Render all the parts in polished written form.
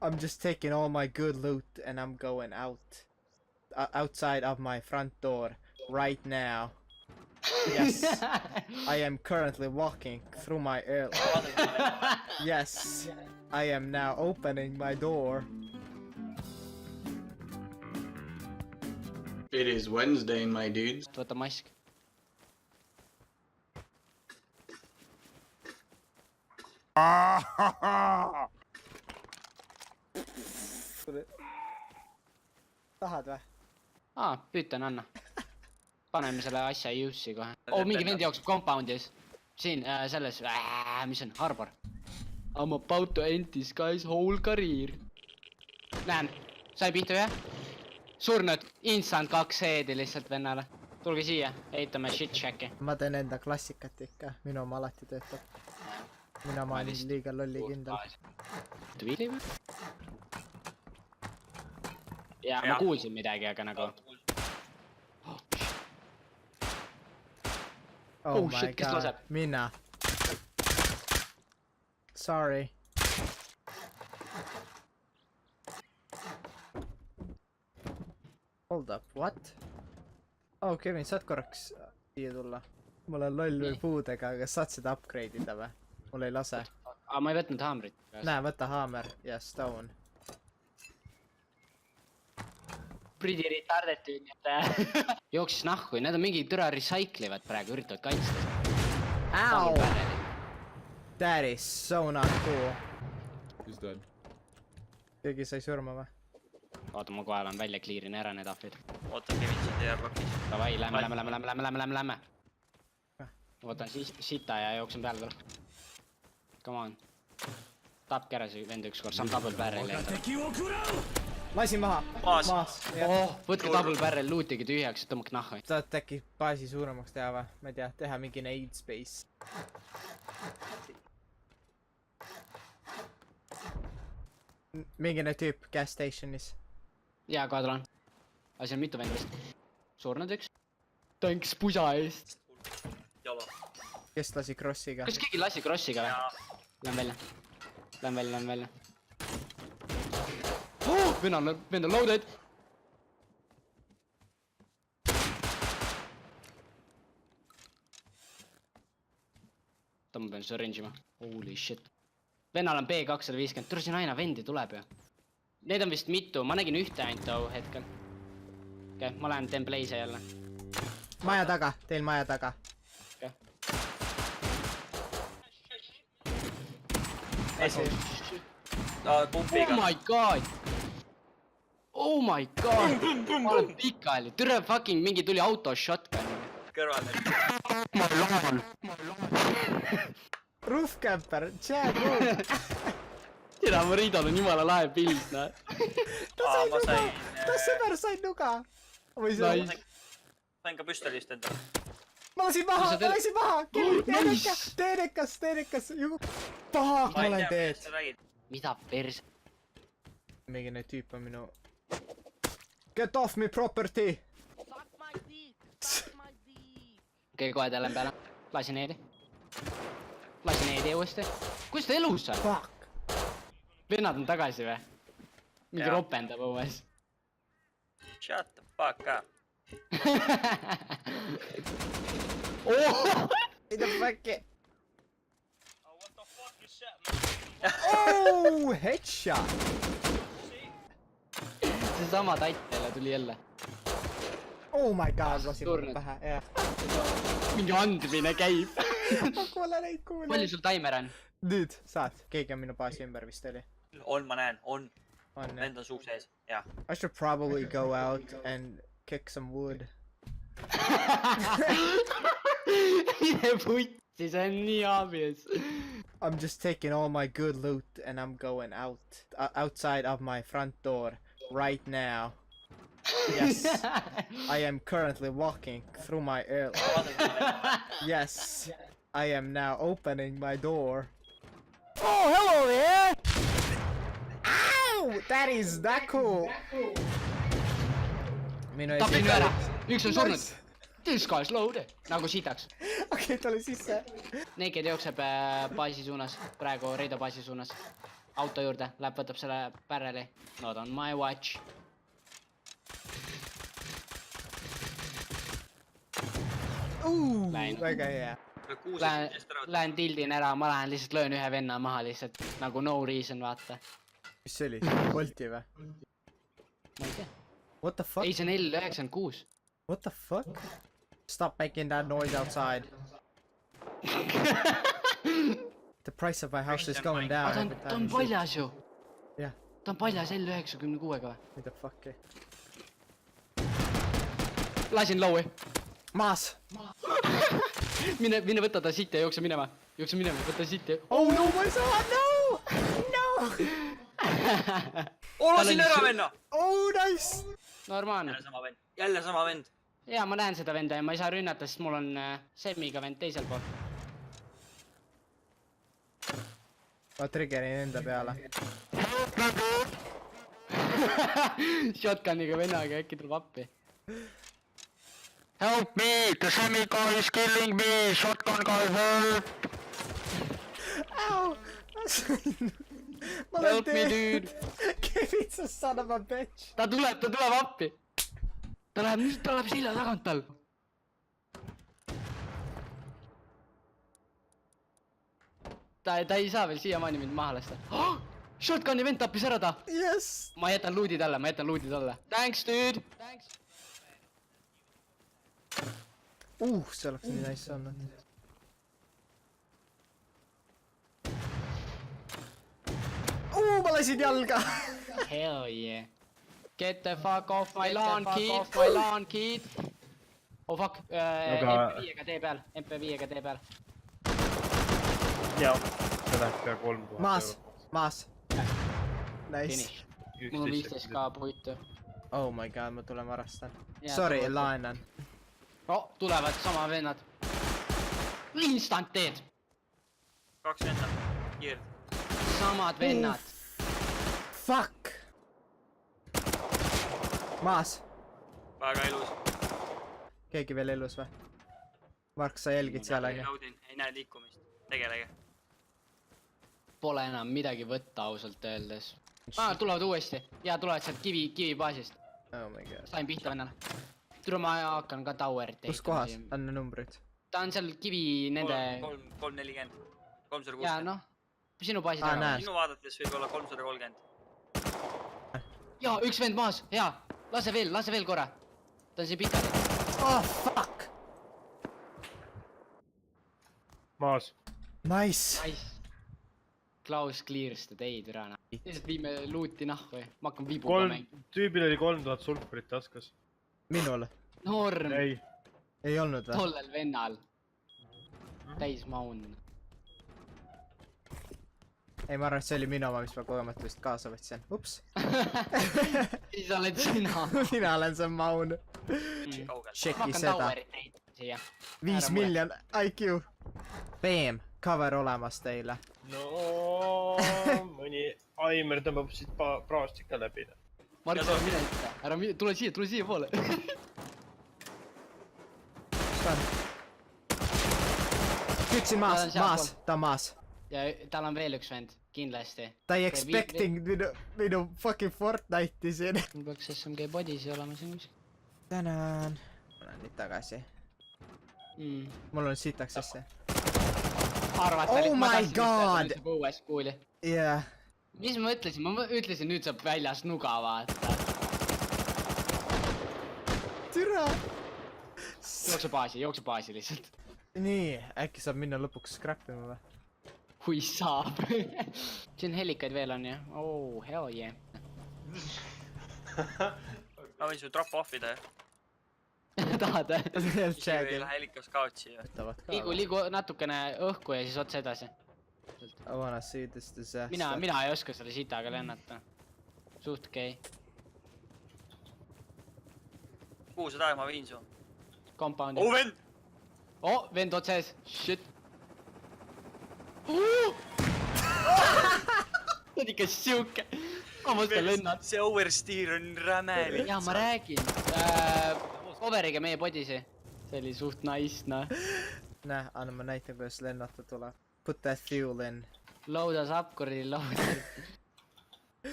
I'm just taking all my good loot and I'm going out. Outside of my front door right now. Yes. I am currently walking through my airlock. Yes. I am now opening my door. It is Wednesday, my dudes. Võta mask. Tahad või? Püütan anna. Paneme selle asja use'i kohe. Mingi vend jookseb compoundis. Siin, selles, mis on, Harbor. I'm about to end this guy's whole career. Näen, sai pihta ühe. Surnud, instant 2 head'i lihtsalt vennale. Tulge siia, ehitame shit shack'i. Ma teen enda klassikat ikka, minu oma alati töötab. Mina ma olin liiga lolli kindel. Tviili või? Jaa, ma kuulsin midagi, aga nagu... Oh my shit, kes god, laseb? mina. Sorry. Hold up, what? Oh, Kevin, saad korraks siia tulla? Mul on loll või puudega, aga saad seda upgrade ida või? Mul ei lase. Ma ei võtnud haamrit. Näe, võta haamer ja stone. Pretty retarded tüüd. Jooksis nahku ja need on mingi türa recyclivad praegu, üritavad kaitsta. Ow! That is so not cool. Who's dead? Keegi sai surma või? Oota, ma kohe olen välja clearin ära need ahvid. Oota, Kevin, see teie pakis. Davai, lämme. Võtan sita ja jooksen peale tal. Come on. Tapke ära see vend ükskord, saab double barrel leida. Lasin maha. Maas. Võtke double barrel lootige tühjaks, et tõmmake nahku. Saad äkki baasi suuremaks teha või? Ma ei tea, teha mingi aid space. Mingine tüüp gas stationis. Jaa, kohe tulen. Asi on mitu vend vist. Surnud üks. Thanks pusa eest. Jala. Kes lasi crossiga? Kas keegi lasi crossiga või? Lähen välja. Vend on loaded! Ma pean syringima. Holy shit. Vennal on B250. Tule siin aina vendi tuleb ju. Need on vist mitu. Ma nägin ühte ainult too hetkel. Okei, ma lähen teen blaze jälle. Maja taga. Teil maja taga. Okei. Pumpiga. Oh my god! Ma olen pikali. Türe fucking mingi tuli auto shotgun. Kõrval nüüd. Ma loon. Roof camper. Chad roof. Tira, ma riidal on jumala lahe pild, näe. Ma sain... Ta sõber sai nuga. Sain ka püstolist enda. Ma lasin maha. Teenekas. Paha, ma olen teed. Mida pers... Mingine tüüp on minu... Get off me property! Okei, kohe tälen peale. Lasin eedi uuesti. Kuidas ta elus on? Fuck! Vennad on tagasi või? Mingi ropendab õues. Shut the fuck up. Ei ta fuck'i! Oh, headshot! See sama tattele tuli jälle. Oh my god, lasin mul pähe, jah. Mingi andmine käib. Ma kuule neid kuule. Palju sul timer on? Nüüd, saad. Keegi on minu baasi ümber vist oli. On, ma näen, on. On, Vend on suu sees, jah. I should probably go out and kick some wood. Putsi, see on nii obvious. I'm just taking all my good loot and I'm going out. Outside of my front door right now. Yes. I am currently walking through my airlock. Yes. I am now opening my door. Oh, hello there! Ow! That is that cool. Tapin ära. Üks on surnud. This guy's loaded. Nagu sitaks. Okei, ta oli sisse. Naked jookseb baasi suunas. Praegu Reido baasi suunas. auto juurde, läheb võtab selle barreli. Not on my watch. Läinud. väga hea. Lähen tildin ära, ma lähen lihtsalt löön ühe venna maha lihtsalt nagu no reason vaata. mis see oli? Bolti või? Ma ei tea. What the fuck? Ei see on L96. What the fuck? Stop making that noise outside. The price of my house is going down. Ta on paljas ju. Jah. Ta on paljas L96-ga või? What the fuck'i? Lasin lowi. Maas! Mine võta ta siit ja jookse minema. Jookse minema, võta siit ja... Oh no, ma ei saa! No! No! Lasin ära venna! Oh nice! Normaalne. Jälle sama vend. Jaa, ma näen seda venda ja ma ei saa rünnata, sest mul on Semiga vend teisel pool. Ma triggerin enda peale. Shotguniga vennaga äkki tuleb appi. Help me! The semi guy is killing me! Shotgun guy help! Ow! Help me dude! Kevin, sa son of a bitch! Ta tuleb appi! Ta läheb selja tagant tal! Ta ei saa veel siiamaani mind maha lasta. Oh! Shotguni vend tappis ära ta! Yes! Ma jätan loot'i talle. Thanks dude! Thanks! See oleks nii nice olnud. Ma lasin jalga! Hell yeah! Get the fuck off my lawn kid! Oh fuck, MP5-ga tee peal, MP5-ga tee peal. Jaa, see läheb pea 3000 Maas! Nice. Finish. Mul on 15k puitu. Oh my god, ma tulen varastan. Jaa, Sorry, tule. laenan. Oh, tulevad sama vennad. Instant teed! 2 venda. Kiird. Samad vennad. Fuck! Maas! Väga ilus. Keegi veel elus või? Mark, sa jälgid seal aine? Naudin, ei näe liikumist. Tegelege. Pole enam midagi võtta ausalt öeldes. Tulevad uuesti. Jaa, tulevad sealt kivi baasist. Oh my god. Sain pihta vennale. Tule ma hakkan ka towerit ehitama. Kus kohas? Anna numbrid. Ta on seal kivi nende... 340. 360. Jaa, noh. Sinu baasi taga. näen. Minu vaadates võib olla 330. Jaa, üks vend maas. Jaa, lase veel korra. Ta on siin pikali. Oh fuck! Maas. Nice! Nice. Klaus clears the day türana. Lihtsalt viime loot'i nahku või? Ma hakkan viibuga mängima. Tüübil oli 3000 sulfurit taskas. Minul? Norm. Ei olnud või? Tollel vennal. Täis maun. Ei, ma arvan, et see oli minu oma, mis ma kogemata vist kaasa võtsin. Ups! Siis oled sina. Mina olen see maun. Kaugel. Ma Checki hakkan seda. towerit ehitama siia. 5 miljon IQ. Bam! Cover olemas teile. No, mõni aimer tõmbab siit praost ikka läbi. Mark, ära mine ette. Tule siia poole. Kütsin Ta on maas, sealpool. ta on maas. Ja tal on veel üks vend, kindlasti. Ta ei expecting minu fucking Fortnite'i siin. Mul peaks SMG body'si olema siin kuskil. Tänan. Ma lähen nüüd tagasi. Mul on sitaks sisse. Oh my god! Põues kuuli. Yeah. Mis ma ütlesin? Ma ütlesin, nüüd saab väljas nuga vaata. Türa! Jookse baasi lihtsalt. Nii, äkki saab minna lõpuks scrappima või? Kui saab. Siin helikaid veel on jah. Oh, hell yeah. Ma võin su drop offida jah. Tahad? Isegi ei lähe helikas kaotsi jah. Liigu natukene õhku ja siis otse edasi. I wanna see this disaster. Mina ei oska selle sitaga lennata. Suht okei. Kuhu sa tahad, ma viin su? Compoundi. Oh vend! Oh, vend otses. Shit. See on ikka siuke. Hammusta lennad. See oversteer on rämeli. Jaa, ma räägin. Coveriga meie bodisi. See oli suht nice, noh. Näe, anna ma näitan, kuidas lennata tuleb. Put that fuel in. Loadas up kuradi loadas.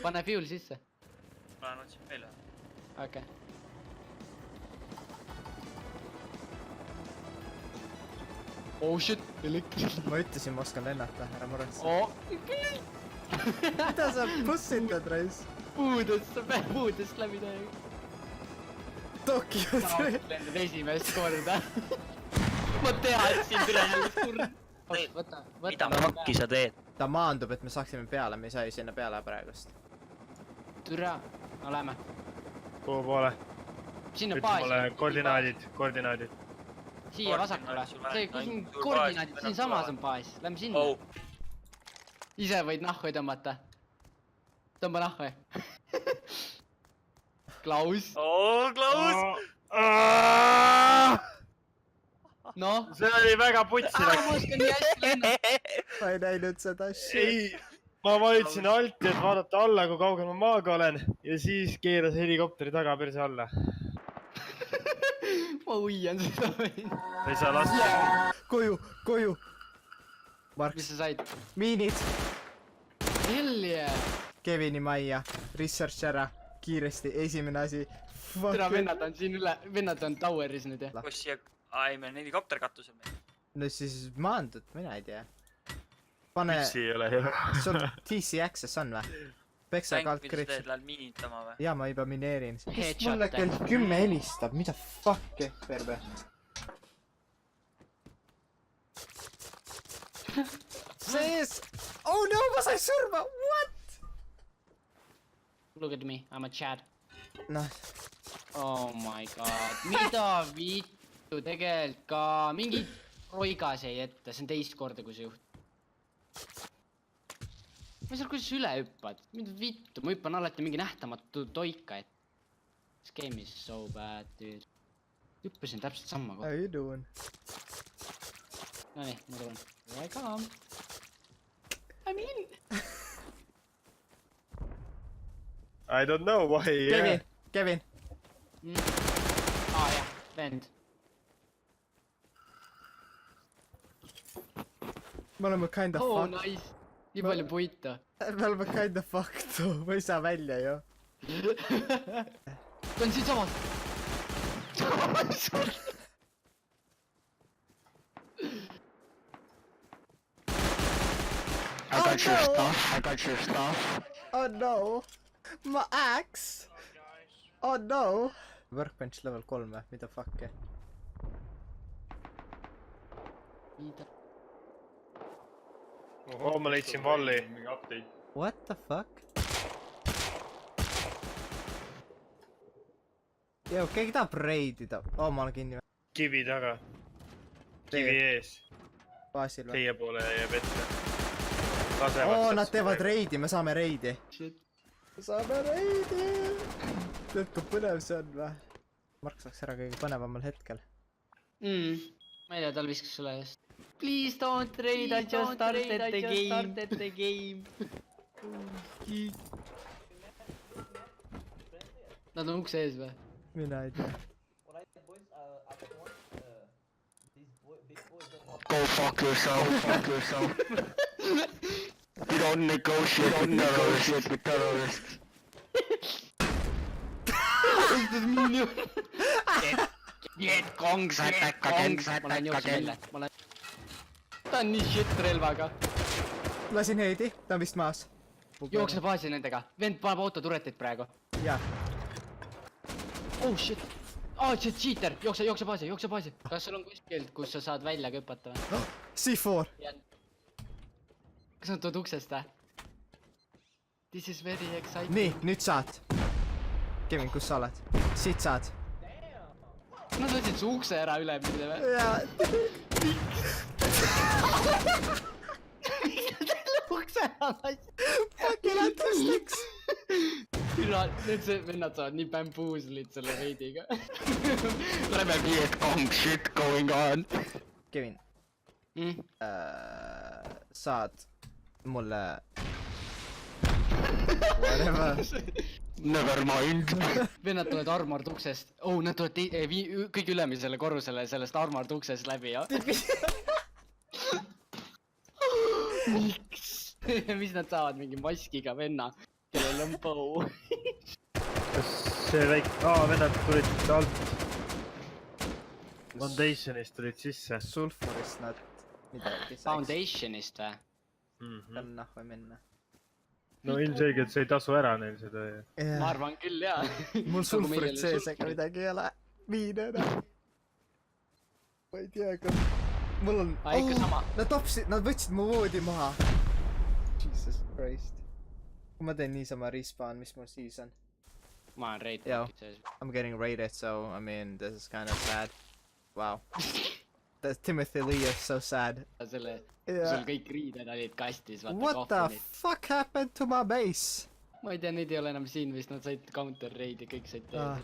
Pane fuel sisse. ma lähen otsin meile . Okei . Oh shit , elektri . ma ütlesin , ma oskan lennata , ära muretse . Oh , mida sa pussitad , Rais ? puudest läbi täiega . Tokyo Lendad esimest korda . ma teadsin , tule jälle surnud . võta , mida võta . makki sa teed ? ta maandub , et me saaksime peale , me ei saa ju sinna peale praegust . türa , no lähme . kuhu poole ? sinna ütle baasi mulle . koordinaadid . siia vasakule . see , kus on koordinaadid , siinsamas on baas , lähme sinna . oh , ise võid nahku tõmmata . tõmba nahku . Klaus , oh , Klaus . noh . see oli väga putsi ma läks . oskan nii hästi lennata . ma ei näinud seda shit . ei , ma valitasin alti , et vaadata alla , kui kaugel ma maaga olen ja siis keeras helikopteri taga perse alla . ma uian seda . ei saa lasta . koju , koju . mis Marks , sa said ? miinid , Hell yeah . Kevini majja , research ära , kiiresti , esimene asi . tere , vennad on siin üle , vennad on tower'is nüüd jah . kus siia , ai , meil on helikopter katusel meil . no siis maandud , mina ei tea . pane , mütsi ei ole hea . sul TC access on või ? peksa Tänk , kalt mida sa teed , krits . lähed miinitama või ? jaa , ma juba mineerin . Headshot mulle kell 10 helistab , mida fuck'i , Perbe ? sees , oh no , ma sain surma , what ? Look at me , I m a Chad . noh , Oh my god , mida vittu tegelikult ka , mingi roigas jäi ette , see on teist korda , kui see juhtub . ma ei saa , kuidas sa üle hüppad , mida vittu , ma hüppan alati mingi nähtamatu toika ette . This game is so bad , dude . hüppasin täpselt samma how kohta . you doing ? Nonii , ma tulen . Here I come . I mean . I don't know why . Kevin , Kevin , aa jah , vend . me oleme kind of Oh fucked . nice , nii palju puitu . me oleme kind of fucked , ma ei saa välja ju . ta on siinsamas . I got your stuff , I got your stuff . Oh no , my axe . Oh no . Workbench level 3 või , mida fuck'i ? oh , ma leidsin valli . What the fuck ? Joo , keegi tahab reidida . Oh , ma olen kinni kivi taga . kivi ees . baasil või ? Teie poole jääb ette . Oo , nad teevad reidi , me saame reidi . saame reidi . tead , kui põnev see on või ? Mark saaks ära kõige põnevamal hetkel . ma ei tea , tal viskas sulle just . Please don't raid , I just started the game . Nad on ukse ees või ? mina ei tea . Go fuck yourself, fuck yourself. You don't negotiate with terrorists. Vietcongs attack again, ma lähen jooksen attack again. välja , ma lähen . ta on nii shit relvaga . lasin heidi , ta on vist maas . jookse baasi nendega , vend paneb autoturetit praegu . jaa , Oh shit . aa , see cheater , jookse baasi . kas sul on kuskilt , kus sa saad välja küpata või ? C4 . kas nad tulevad uksest või ? This is very exciting . nii , nüüd saad . Kevin , kus sa oled ? siit saad . Nad võtsid su ukse ära ülemine või ? jaa . ukse ära lassid . Fucking autistic . Nüüd see vennad saavad nii bamboozlid selle veidiga . Rebel Vietcong shit going on. Kevin , saad mulle . Whatever . Never mind. vennad tulevad armord uksest . oh , nad tulevad kõige ülemisele korrusele sellest armord uksest läbi , jah ? miks ? mis nad saavad mingi maskiga venna , kellel on bow . kas see väike , vennad tulid alt . Foundationist tulid sisse . Sulfurist nad midagi saaks Foundationist või ? panna või minna . no ilmselgelt see ei tasu ära neil seda . ma arvan küll jaa . mul sulfurit sees , ega midagi ei ole . miine enam . ma ei tea , kas mul on . Aa, ikka sama. Nad võtsid mu voodi maha . Jesus Christ . kui ma teen niisama respawn , mis mul siis on ? ma olen reit Joo. sees . I m getting raided , so I mean this is kind of sad . Wow . Timothy Lee is so sad . selle , Yeah. sul kõik riided olid kastis , vaata What the kohvrid . fuck happened to my base ? ma ei tea , neid ei ole enam siin vist , nad said counter raid'i , kõik said Ah,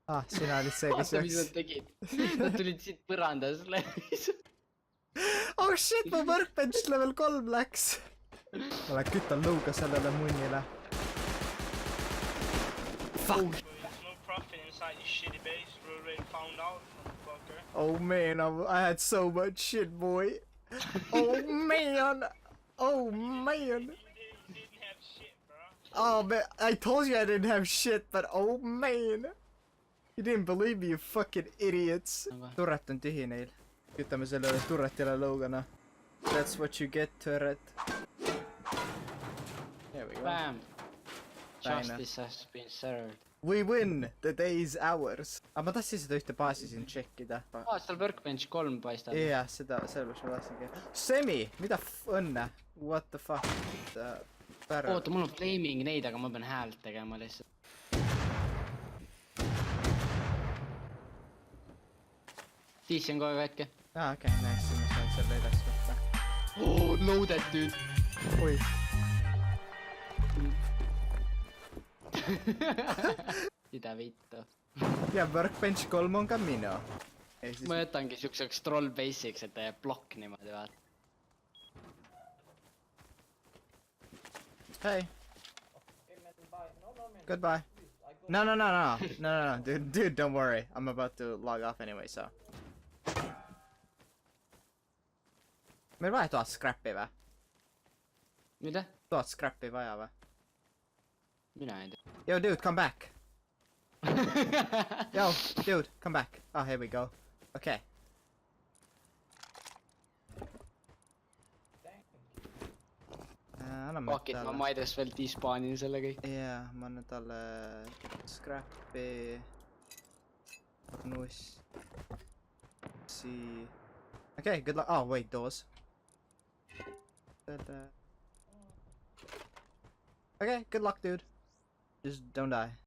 teha . sina olid see , kes vaata , mis nad läks . tegid . Nad tulid siit põrandas läbi . Oh shit , mu workbench level 3 läks . ma lähen kütan lõuga sellele munnile . Fuck . No profit inside your shitty base. We already found out, motherfucker. Oh man, I had so much shit, boy. Oh man. Oh man. You didn't have shit, bro. Oh man, I told you I didn't have shit, but oh man. You didn't believe me, you fucking idiots. Turret on tühi neil. Kütame sellele turretile lõugana. That's what you get, turret. There we go. Bam . Fine. Justice has been served . We win, the day is ours. aga ma tahtsin seda ühte baasi siin tšekkida. seal Workbench 3 paistab . jah, seda, sellepärast ma tahtsingi. Semi, mida õnne? What the fuck? oota , mul on flaming neid , aga ma pean häält tegema lihtsalt . DC on kogu aeg väike . okei, nice, siis ma saan selle edasi võtta. Loaded dude . Oi. mida vittu . ja Workbench 3 on ka minu . ma jätangi siukseks troll base'iks , et ta jääb plokk niimoodi vaata . Hey. Goodbye. No, dude, don't worry. I'm about to log off anyway, so. meil vaja 1000 scrap'i või ? mida ? 1000 scrap'i vaja või ? mina ei tea . Yo, dude, come back. Yo, dude, come back. Oh, here we go. Okay. anname Fuck it , ma might as well despawnin selle kõik . jaa , ma annan talle scrap'i , nuss , sii . Okay, good luck. Oh, wait, doors. Okay, good luck, dude. Just don't die.